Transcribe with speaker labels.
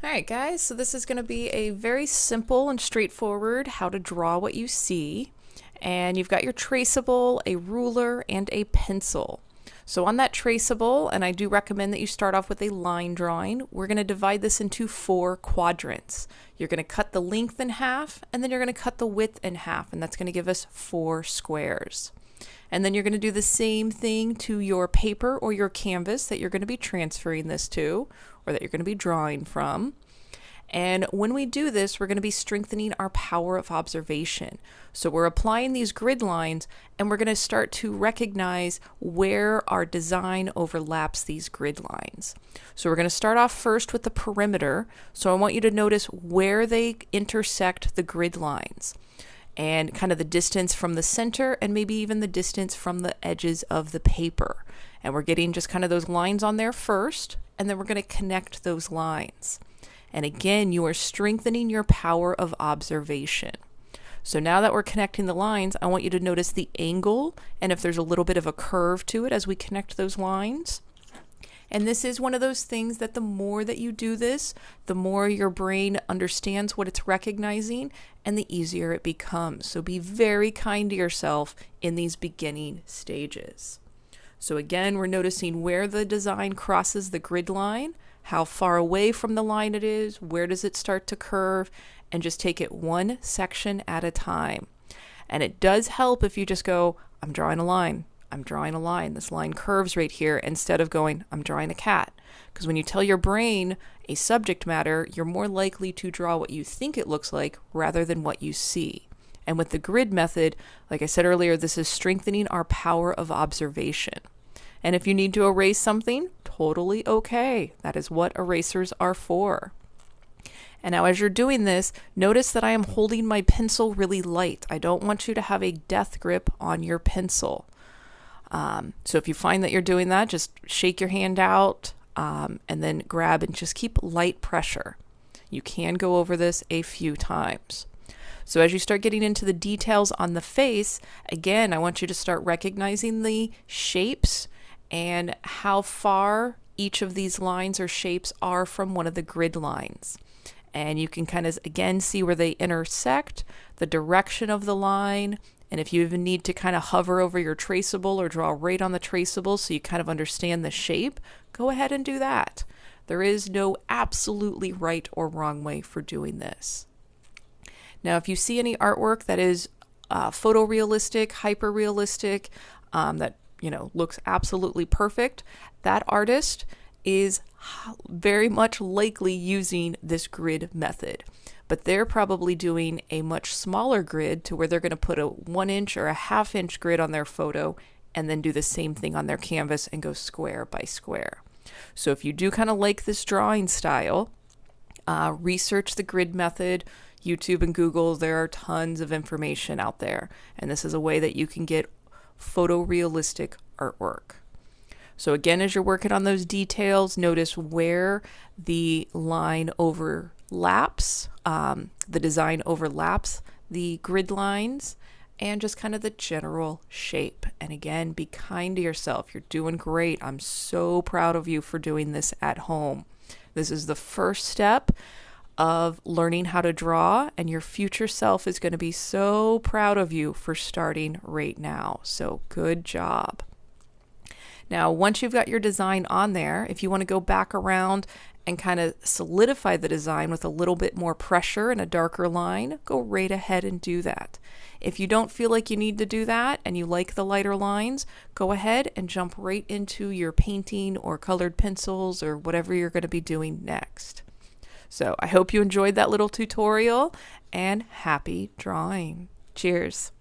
Speaker 1: Alright guys, so this is going to be a very simple and straightforward how to draw what you see. And you've got your traceable, a ruler, and a pencil. So on that traceable, and I do recommend that you start off with a line drawing, we're going to divide this into 4 quadrants. You're going to cut the length in half, and then you're going to cut the width in half, and that's going to give us 4 squares. And then you're going to do the same thing to your paper or your canvas that you're going to be transferring this to, or that you're going to be drawing from. And when we do this, we're going to be strengthening our power of observation. So we're applying these grid lines, and we're going to start to recognize where our design overlaps these grid lines. So we're going to start off first with the perimeter. So I want you to notice where they intersect the grid lines, and kind of the distance from the center, and maybe even the distance from the edges of the paper. And we're getting just kind of those lines on there first, and then we're going to connect those lines. And again, you are strengthening your power of observation. So now that we're connecting the lines, I want you to notice the angle, and if there's a little bit of a curve to it as we connect those lines. And this is one of those things that the more that you do this, the more your brain understands what it's recognizing, and the easier it becomes. So be very kind to yourself in these beginning stages. So again, we're noticing where the design crosses the grid line, how far away from the line it is, where does it start to curve, and just take it one section at a time. And it does help if you just go, I'm drawing a line. I'm drawing a line. This line curves right here, instead of going, I'm drawing a cat. Because when you tell your brain a subject matter, you're more likely to draw what you think it looks like rather than what you see. And with the grid method, like I said earlier, this is strengthening our power of observation. And if you need to erase something, totally okay. That is what erasers are for. And now as you're doing this, notice that I am holding my pencil really light. I don't want you to have a death grip on your pencil. So if you find that you're doing that, just shake your hand out and then grab and just keep light pressure. You can go over this a few times. So as you start getting into the details on the face, again, I want you to start recognizing the shapes and how far each of these lines or shapes are from one of the grid lines. And you can kind of, again, see where they intersect, the direction of the line, and if you even need to kind of hover over your traceable or draw right on the traceable so you kind of understand the shape, go ahead and do that. There is no absolutely right or wrong way for doing this. Now, if you see any artwork that is photorealistic, hyper-realistic, that looks absolutely perfect, that artist is very much likely using this grid method. But they're probably doing a much smaller grid to where they're going to put a 1-inch or a 1/2-inch grid on their photo and then do the same thing on their canvas and go square by square. So if you do kind of like this drawing style, research the grid method. YouTube and Google, there are tons of information out there. And this is a way that you can get photorealistic artwork. So again, as you're working on those details, notice where the line overlaps, the design overlaps the grid lines, and just kind of the general shape. And again, be kind to yourself. You're doing great. I'm so proud of you for doing this at home. This is the first step of learning how to draw, and your future self is going to be so proud of you for starting right now. So good job. Now, once you've got your design on there, if you want to go back around and kind of solidify the design with a little bit more pressure and a darker line, go right ahead and do that. If you don't feel like you need to do that and you like the lighter lines, go ahead and jump right into your painting or colored pencils or whatever you're going to be doing next. So I hope you enjoyed that little tutorial, and happy drawing. Cheers.